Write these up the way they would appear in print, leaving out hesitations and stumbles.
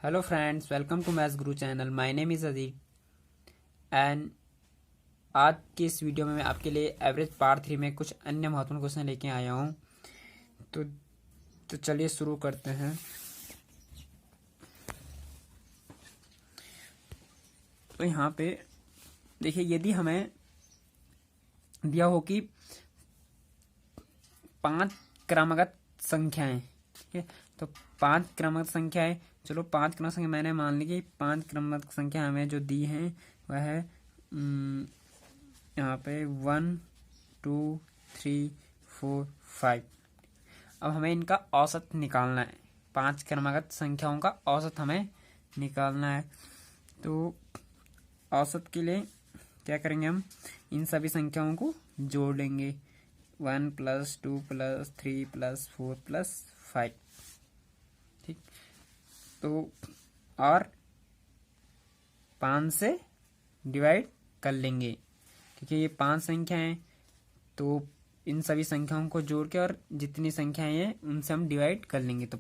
Hello friends, welcome to maths guru channel. My name is Ajit and आज की इस video में मैं आपके लिए एवरेज पार्ट 3 में कुछ अन्य महत्वपूर्ण क्वेश्चन लेके आया हूँ। तो चलिए शुरू करते हैं। तो यहाँ पे देखिए, यदि हमें दिया हो कि 5 क्रमागत संख्याएं, ठीक है, तो 5 क्रमागत संख्याएं, चलो 5 क्रमागत संख्या मैंने मान ली कि 5 क्रमागत संख्या हमें जो दी हैं वह है यहाँ पे 1 2 3 4 5। अब हमें इनका औसत निकालना है। 5 क्रमागत संख्याओं का औसत हमें निकालना है। तो औसत के लिए क्या करेंगे, हम इन सभी संख्याओं को जोड़ लेंगे। 1 + 2 + 3 + 4 + 5, ठीक। तो और 5 से डिवाइड कर लेंगे, ठीक है। ये 5 संख्या हैं, तो इन सभी संख्याओं को जोड़ के और जितनी संख्याएं हैं उनसे हम डिवाइड कर लेंगे। तो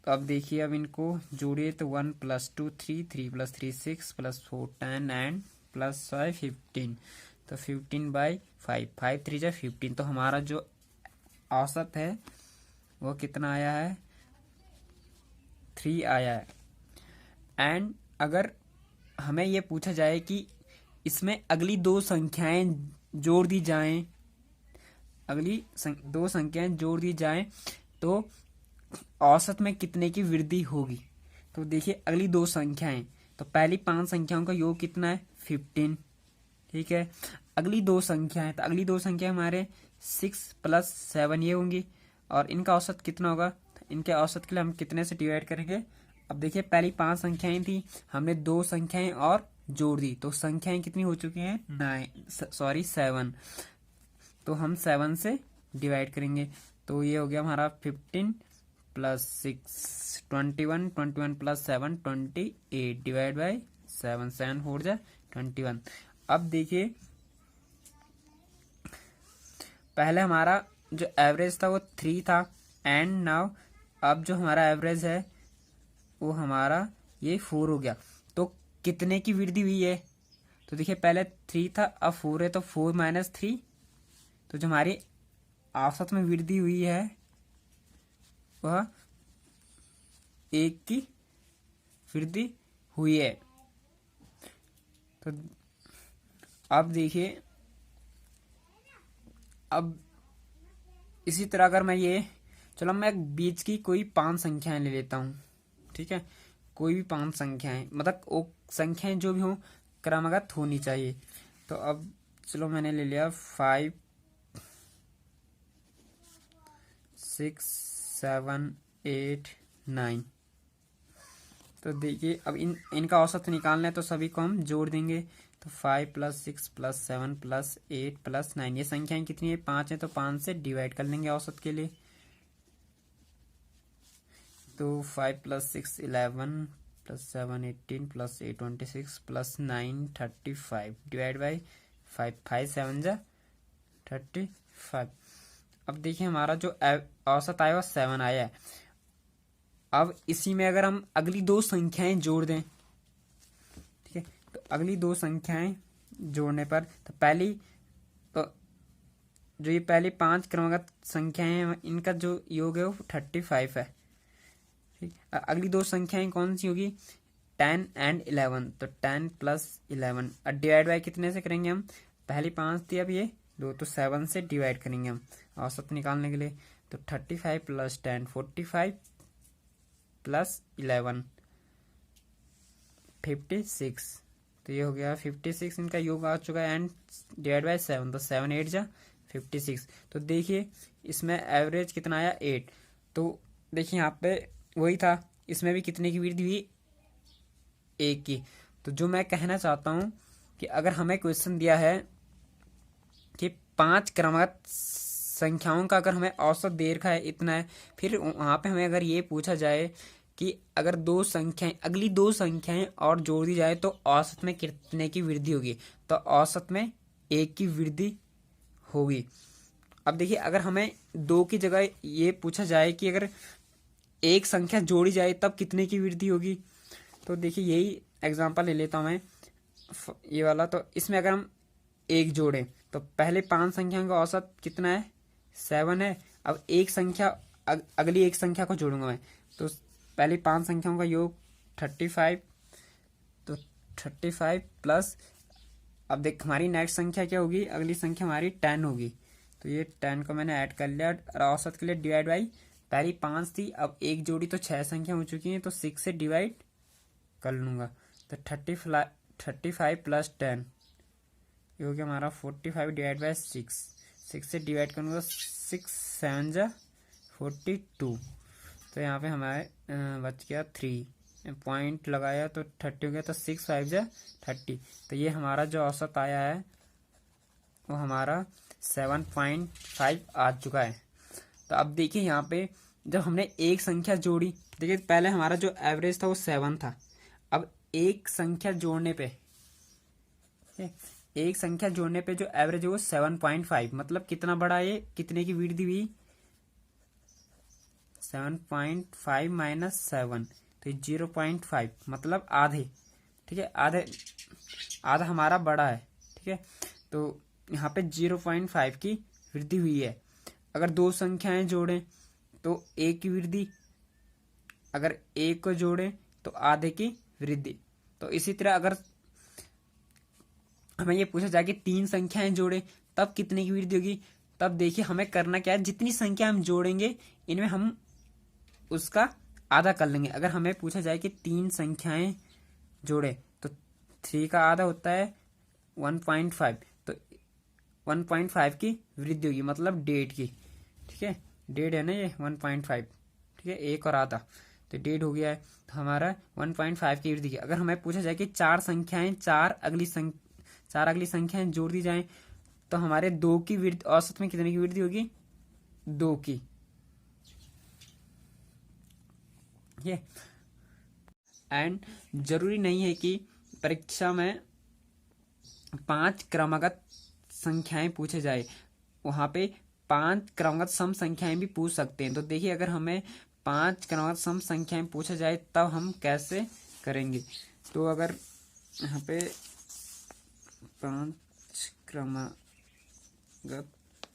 अब देखिए, अब इनको जोड़िए तो 1 + 2 3, 3 + 3 6 + 4 10 एंड +5 15। तो 15/5, 5 3 जा 15। तो हमारा जो औसत है वो कितना आया है, 3 आया है। एंड अगर हमें ये पूछा जाए कि इसमें अगली दो संख्याएं जोड़ दी जाएं, दो संख्याएं जोड़ दी जाएं तो औसत में कितने की वृद्धि होगी। तो देखिए, अगली दो संख्याएं, तो पहली 5 संख्याओं का योग कितना है, 15, ठीक है। अगली दो संख्याएं, तो अगली दो संख्या हमारे 6 + 7 ये होंगी, और इनका औसत कितना होगा। तो इनके औसत के लिए हम कितने से डिवाइड करेंगे। अब देखिए, पहली 5 संख्याएं थी, हमने दो संख्याएं और जोड़ दी, तो संख्याएं कितनी हो चुकी हैं, 7। तो हम 7 से डिवाइड करेंगे, तो ये हो गया हमारा 15 + 6 21, 21 + 7 28 डिवाइड बाई 7, 7 4 जा 21। अब देखिए, पहले हमारा जो एवरेज था वो 3 था, एंड नाउ अब जो हमारा एवरेज है वो हमारा ये 4 हो गया। तो कितने की वृद्धि हुई है, तो देखिए पहले 3 था, अब 4 है, तो 4 - 3, तो जो हमारी औसत में वृद्धि हुई है वह 1 की वृद्धि हुई है। तो अब देखिए, अब इसी तरह अगर मैं ये, चलो मैं बीच की कोई 5 संख्याएं ले लेता हूँ, ठीक है। कोई भी 5 संख्याएं, मतलब वो संख्याएं जो भी हों क्रमागत होनी चाहिए। तो अब चलो मैंने ले लिया 5 6 7 8 9। तो देखिए, अब इनका औसत निकालना है, तो सभी को हम जोड़ देंगे। तो 5 + 6 + 7 + 8 + 9, ये संख्याएं कितनी है, 5 है, तो 5 से डिवाइड कर लेंगे औसत के लिए। तो 5 + 6 11 + 7 18 + 8 26 + 9 35 डिवाइड बाई 5, 5 7 जा 35। अब देखिए, हमारा जो औसत आया वो 7 आया है। अब इसी में अगर हम अगली दो संख्याएं जोड़ दें, ठीक है, तो अगली दो संख्याएं जोड़ने पर, तो पहली, तो जो ये पहली 5 क्रमागत संख्याएं हैं इनका जो योग है वो 35 है, ठीक। अगली दो संख्याएं कौन सी होगी, 10 एंड 11। तो 10 + 11, और डिवाइड बाय कितने से करेंगे हम, पहली 5 थी, अब ये 2, तो 7 से डिवाइड करेंगे हम औसत निकालने के लिए। तो 35 + 10 45 + 11 56। तो ये हो गया 56, इनका योग आ चुका है, एंड डिवाइड बाय 7, तो 7 8 जा 56। तो देखिए, इसमें एवरेज कितना आया, 8। तो देखिए यहाँ पे वही था, इसमें भी कितने की वृद्धि हुई, 1 की। तो जो मैं कहना चाहता हूँ कि अगर हमें क्वेश्चन दिया है कि 5 क्रमागत संख्याओं का अगर हमें औसत दे रखा है इतना है, फिर वहाँ पे हमें अगर ये पूछा जाए कि अगर दो संख्याएं, अगली दो संख्याएं और जोड़ दी जाए तो औसत में कितने की वृद्धि होगी, तो औसत में 1 की वृद्धि होगी। अब देखिए, अगर हमें 2 की जगह ये पूछा जाए कि अगर एक संख्या जोड़ी जाए तब कितने की वृद्धि होगी। तो देखिए यही एग्जांपल ले लेता हूँ मैं, ये वाला। तो इसमें अगर हम एक जोड़ें तो पहले 5 संख्याओं का औसत कितना है, 7 है। अब एक संख्या अगली एक संख्या को जोड़ूंगा मैं, तो पहली 5 संख्याओं का योग 35। तो 35 प्लस, अब देख हमारी नेक्स्ट संख्या क्या होगी, अगली संख्या हमारी 10 होगी। तो ये 10 को मैंने ऐड कर लिया और औसत के लिए डिवाइड बाई, पहली 5 थी, अब एक जोड़ी तो 6 संख्या हो चुकी हैं, तो 6 से डिवाइड कर लूँगा। तो 35 प्लस 10 ये हो गया हमारा 45 डिवाइड बाई 6 से डिवाइड करूँगा, 6 7 जा 42। तो यहाँ पे हमारे बच गया 3, पॉइंट लगाया तो 30 हो गया, तो 6 5 जा 30। तो ये हमारा जो औसत आया है वो हमारा 7.5 आ चुका है। तो अब देखिए यहाँ पे जब हमने एक संख्या जोड़ी, देखिए पहले हमारा जो एवरेज था वो 7 था। अब एक संख्या जोड़ने पे जो एवरेज है वो 7.5, मतलब कितना बड़ा, ये कितने की वृद्धि हुई, 7.5 माइनस 7, तो 0.5 मतलब आधे। ठीक है, आधा हमारा बड़ा है। ठीक है, तो यहाँ पे 0.5 की वृद्धि हुई है। अगर दो संख्याएं जोड़ें तो एक की वृद्धि, अगर एक को जोड़ें तो आधे की वृद्धि। तो इसी तरह अगर हमें ये पूछा जाए कि 3 संख्याएं जोड़ें तब कितने की वृद्धि होगी, तब देखिए हमें करना क्या है, जितनी संख्या हम जोड़ेंगे इनमें हम उसका आधा कर लेंगे। अगर हमें पूछा जाए कि 3 संख्याएं जोड़े तो 3 का आधा होता है 1.5, तो 1.5 की वृद्धि होगी, मतलब 1.5 की। ठीक है, 1.5 है ना ये 1.5। ठीक है, एक और आधा तो 1.5 हो गया है। तो हमारा 1.5 की वृद्धि की। अगर हमें पूछा जाए कि 4 अगली संख्याएं जोड़ दी जाएं तो हमारे 2 की वृद्धि, औसत में कितने की वृद्धि होगी, 2 की। ये एंड जरूरी नहीं है कि परीक्षा में 5 क्रमागत संख्याएं पूछे जाए, वहां पे 5 क्रमागत सम संख्याएं भी पूछ सकते हैं। तो देखिए अगर हमें 5 क्रमागत सम संख्याएं पूछा जाए तब हम कैसे करेंगे। तो अगर यहाँ पे 5 क्रमागत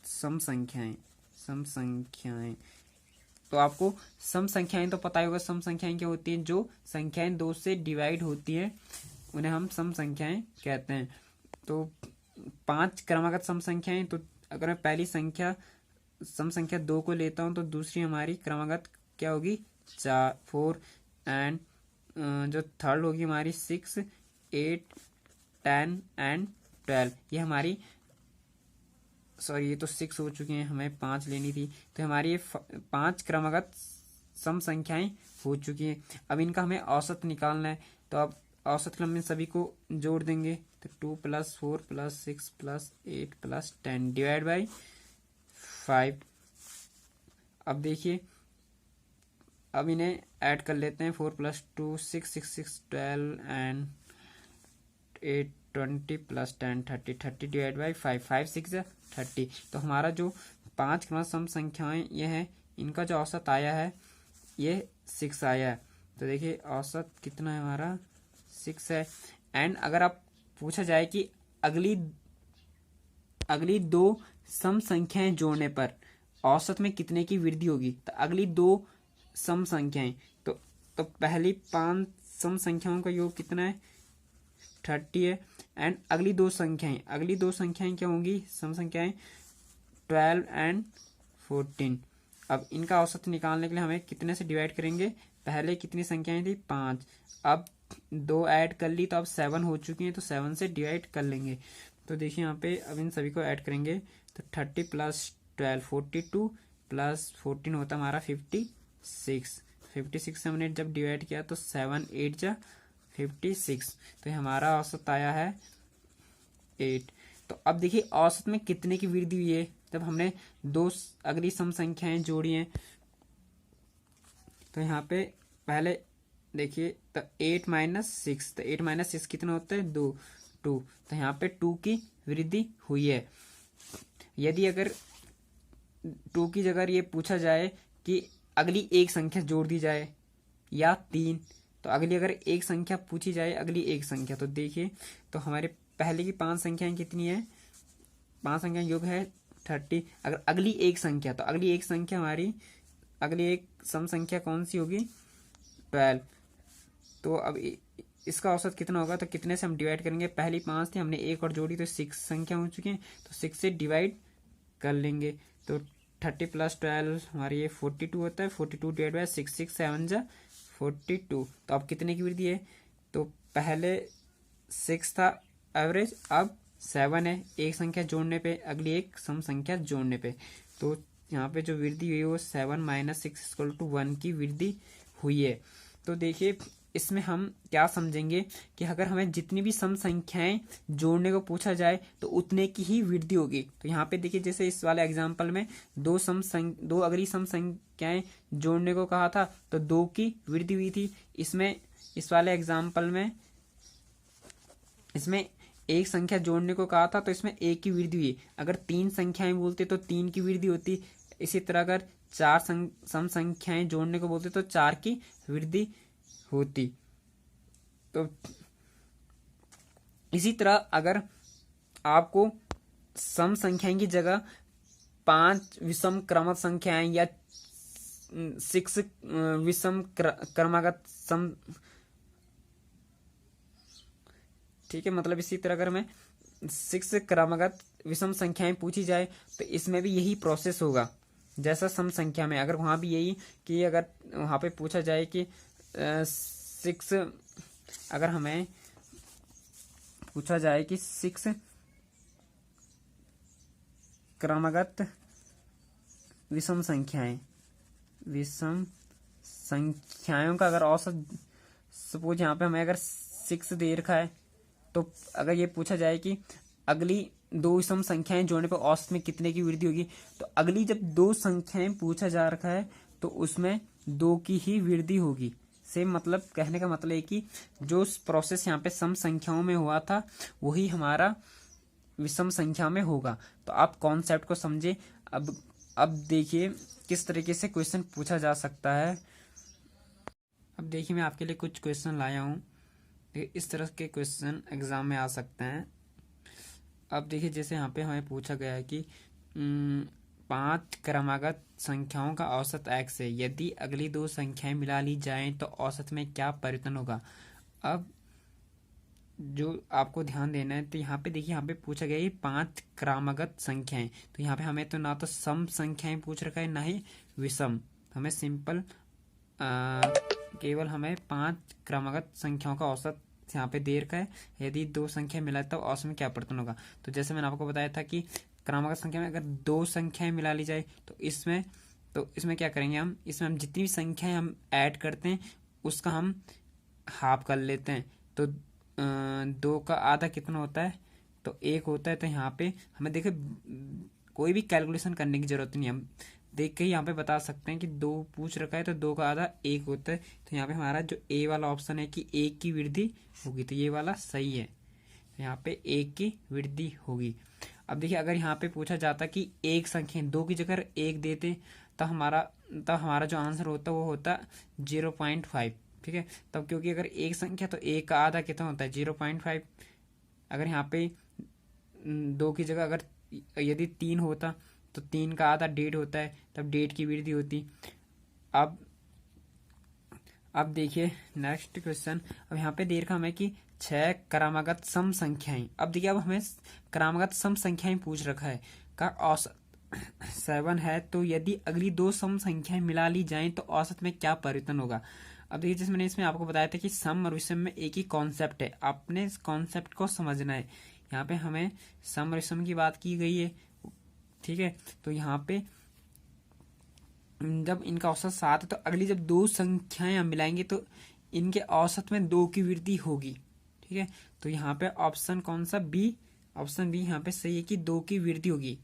सम संख्याएं, तो आपको सम संख्याएं तो पता ही होगा। सम संख्याएं क्या होती हैं, जो संख्याएं 2 से डिवाइड होती हैं उन्हें हम सम संख्याएं कहते हैं। तो 5 क्रमागत सम संख्याएं, तो अगर मैं पहली सम संख्या 2 को लेता हूं तो दूसरी हमारी क्रमागत क्या होगी, 4 एंड जो थर्ड होगी हमारी 6 8 10 एंड 12। ये हमारी, सॉरी ये तो 6 हो चुकी हैं, हमें 5 लेनी थी। तो हमारी ये 5 क्रमागत सम संख्याएं हो चुकी हैं। अब इनका हमें औसत निकालना है। तो अब औसत क्रम में सभी को जोड़ देंगे, तो 2 + 4 + 6 + 8 + 10 डिवाइड बाई 5। अब देखिए अब इन्हें ऐड कर लेते हैं, 4 + 2 6 6 6 12 एंड 8 20 + 10 30 30 डिवाइड बाई 5 5 6 30। तो हमारा जो 5 क्रम सम संख्याएं ये हैं, इनका जो औसत आया है ये 6 आया है। तो देखिए औसत कितना है हमारा, 6 है। एंड अगर आप पूछा जाए कि अगली 2 सम संख्याएं जोड़ने पर औसत में कितने की वृद्धि होगी, तो अगली 2 सम संख्याएं, तो पहली 5 सम संख्याओं का योग कितना है, 30 है। एंड अगली दो संख्याएं क्या होंगी, सम संख्याएं 12 एंड 14। अब इनका औसत निकालने के लिए हमें कितने से डिवाइड करेंगे, पहले कितनी संख्याएं थी, 5, अब 2 ऐड कर ली तो अब 7 हो चुकी हैं, तो 7 से डिवाइड कर लेंगे। तो देखिए यहाँ पे अब इन सभी को ऐड करेंगे, तो 30 + 12 42 + 14 होता हमारा 56। 56 से हमने जब डिवाइड किया तो 7 8 जा 56, तो हमारा औसत आया है 8। तो अब देखिए औसत में कितने की वृद्धि हुई है, जब हमने 2 अगली सम संख्याएं जोड़ी हैं। तो यहाँ पे पहले देखिए, तो 8 - 6, तो 8 - 6 कितना होता है, 2 2। तो यहाँ पे 2 की वृद्धि हुई है। यदि अगर 2 की जगह ये पूछा जाए कि अगली एक संख्या जोड़ दी जाए, या 3। तो अगली अगर एक संख्या पूछी जाए, अगली एक संख्या, तो देखिए तो हमारे पहले की 5 संख्याएं कितनी है, 5 संख्या योग है 30। अगर अगली एक संख्या, तो अगली एक संख्या हमारी, अगली एक सम संख्या कौन सी होगी, 12। तो अब इसका औसत कितना होगा, तो कितने से हम डिवाइड करेंगे, पहली 5 थी, हमने एक और जोड़ी तो 6 संख्या हो चुकी है, तो 6 से डिवाइड कर लेंगे। तो 30 + 12 हमारी ये 42 होता है। 42 डिवाइड बाय 6, 6 7 जा 42। तो अब कितने की वृद्धि है, तो पहले 6 था एवरेज, अब 7 है एक संख्या जोड़ने पे, अगली एक सम संख्या जोड़ने पे। तो यहाँ पे जो वृद्धि हुई है वो 7 - 6 = 1 की वृद्धि हुई है। तो देखिए इसमें हम क्या समझेंगे कि अगर हमें जितनी भी सम संख्याएं जोड़ने को पूछा जाए तो उतने की ही वृद्धि होगी। तो यहाँ पे देखिए जैसे इस वाले एग्जांपल में दो अगली सम संख्याएं जोड़ने को कहा था तो 2 की वृद्धि हुई थी। इसमें इस वाले एग्जांपल में इसमें एक संख्या जोड़ने को कहा था तो इसमें 1 की वृद्धि हुई। अगर 3 संख्याएं बोलते तो 3 की वृद्धि होती। इसी तरह अगर 4 सम संख्याएं जोड़ने को बोलते तो 4 की वृद्धि होती। तो इसी तरह अगर आपको सम संख्याएं की जगह 5 विषम क्रमागत संख्याएं या 6 विषम क्रमागत सम, ठीक है, मतलब इसी तरह अगर हमें 6 क्रमागत विषम संख्याएं पूछी जाए तो इसमें भी यही प्रोसेस होगा जैसा सम संख्या में। अगर वहां भी यही कि अगर वहां पे पूछा जाए कि 6, अगर हमें पूछा जाए कि 6 क्रमागत विषम संख्याओं का अगर औसत, सपोज यहाँ पे हमें अगर 6 दे रखा है, तो अगर ये पूछा जाए कि अगली 2 विषम संख्याएं जोड़ने पर औसत में कितने की वृद्धि होगी, तो अगली जब 2 संख्याएं पूछा जा रखा है तो उसमें 2 की ही वृद्धि होगी। सेम मतलब कहने का मतलब है कि जो प्रोसेस यहाँ पे सम संख्याओं में हुआ था वही हमारा विषम संख्या में होगा। तो आप कॉन्सेप्ट को समझे। अब देखिए किस तरीके से क्वेश्चन पूछा जा सकता है। अब देखिए मैं आपके लिए कुछ क्वेश्चन लाया हूँ, इस तरह के क्वेश्चन एग्जाम में आ सकते हैं। अब देखिए जैसे यहाँ पे हमें पूछा गया है कि 5 क्रमागत संख्याओं का औसत x है, यदि अगली 2 संख्याएं मिला ली जाएं तो औसत में क्या परिवर्तन होगा। अब जो आपको ध्यान देना है, तो यहाँ पे देखिए यहाँ पे पूछा गया है 5 क्रमागत संख्याएं, तो यहाँ पे हमें तो ना तो सम संख्याएं पूछ रखा है ना ही विषम, हमें सिंपल केवल हमें 5 क्रमागत संख्याओं का औसत यहाँ पे दे रखा है, यदि 2 संख्या मिला तो औसत में क्या परिवर्तन होगा। तो जैसे मैंने आपको बताया था कि क्रमागत संख्या में अगर 2 संख्याएं मिला ली जाए तो इसमें क्या करेंगे, हम इसमें हम जितनी भी संख्याएं हम ऐड करते हैं उसका हम हाफ कर लेते हैं। तो 2 का आधा कितना होता है, तो 1 होता है। तो यहाँ पे हमें देखो कोई भी कैलकुलेशन करने की जरूरत नहीं है, हम देख के ही यहाँ पे बता सकते हैं कि 2 पूछ रखा है तो 2 का आधा 1 होता है। तो यहाँ पे हमारा जो ए वाला ऑप्शन है कि 1 की वृद्धि होगी, तो ये वाला सही है। तो यहाँ पे 1 की वृद्धि होगी। अब देखिए अगर यहाँ पे पूछा जाता कि एक संख्या 2 की जगह 1 देते तो हमारा जो आंसर होता वो होता 0.5, ठीक है। तब क्योंकि अगर एक संख्या तो 1 का आधा कितना होता है 0.5। अगर यहाँ पे 2 की जगह अगर यदि 3 होता तो 3 का आधा 1.5 होता है, तब 1.5 की वृद्धि होती। अब देखिए नेक्स्ट क्वेश्चन। अब यहाँ पे दे रखा हमें कि 6 क्रमागत सम संख्याएं। अब देखिए अब हमें क्रमागत सम संख्याएं पूछ रखा है का औसत 7 है, तो यदि अगली 2 सम संख्याएं मिला ली जाएं तो औसत में क्या परिवर्तन होगा। अब देखिए जैसे मैंने इसमें आपको बताया था कि सम और विषम में एक ही कॉन्सेप्ट है, आपने इस कॉन्सेप्ट को समझना है। यहाँ पे हमें सम और विषम की बात की गई है, ठीक है। तो यहाँ पे जब इनका औसत 7 है तो अगली जब 2 संख्याएं हम मिलाएंगे तो इनके औसत में 2 की वृद्धि होगी, ठीक है। तो यहाँ पे ऑप्शन कौन सा, बी, ऑप्शन बी यहाँ पे सही है कि 2 की वृद्धि होगी।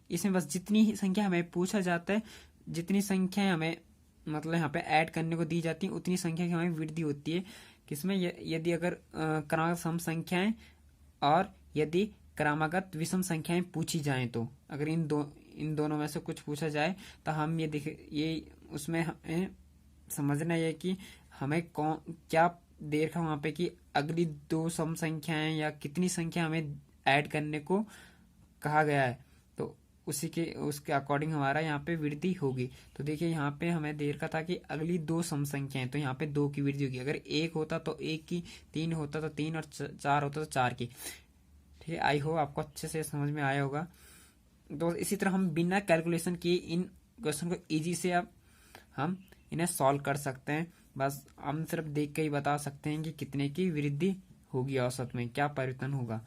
इसमें बस जितनी संख्या हमें पूछा जाता है, जितनी संख्याएं हमें मतलब यहाँ पे ऐड करने को दी जाती है उतनी संख्या की हमें वृद्धि होती है। किसमें, यदि अगर क्रमागत सम संख्याएं और यदि क्रमागत विषम संख्याएं पूछी जाएं तो अगर इन दोनों में से कुछ पूछा जाए तो हम ये उसमें हमें समझना है कि हमें कौन क्या दे रखा वहां पे कि अगली दो सम संख्याएं या कितनी संख्या हमें ऐड करने को कहा गया है, तो उसी के उसके अकॉर्डिंग हमारा यहाँ पे वृद्धि होगी। तो देखिए यहाँ पे हमें दे रखा था कि अगली दो सम संख्याएं, तो यहाँ पे 2 की वृद्धि होगी। अगर 1 होता तो 1 की, 3 होता तो 3 और 4 होता तो 4 की। ठीक है, आई होप आपको अच्छे से समझ में आया होगा। तो इसी तरह हम बिना कैलकुलेशन किए इन क्वेश्चन को इजी से अब हम इन्हें सॉल्व कर सकते हैं। बस हम सिर्फ देख के ही बता सकते हैं कि कितने की वृद्धि होगी, औसत में क्या परिवर्तन होगा।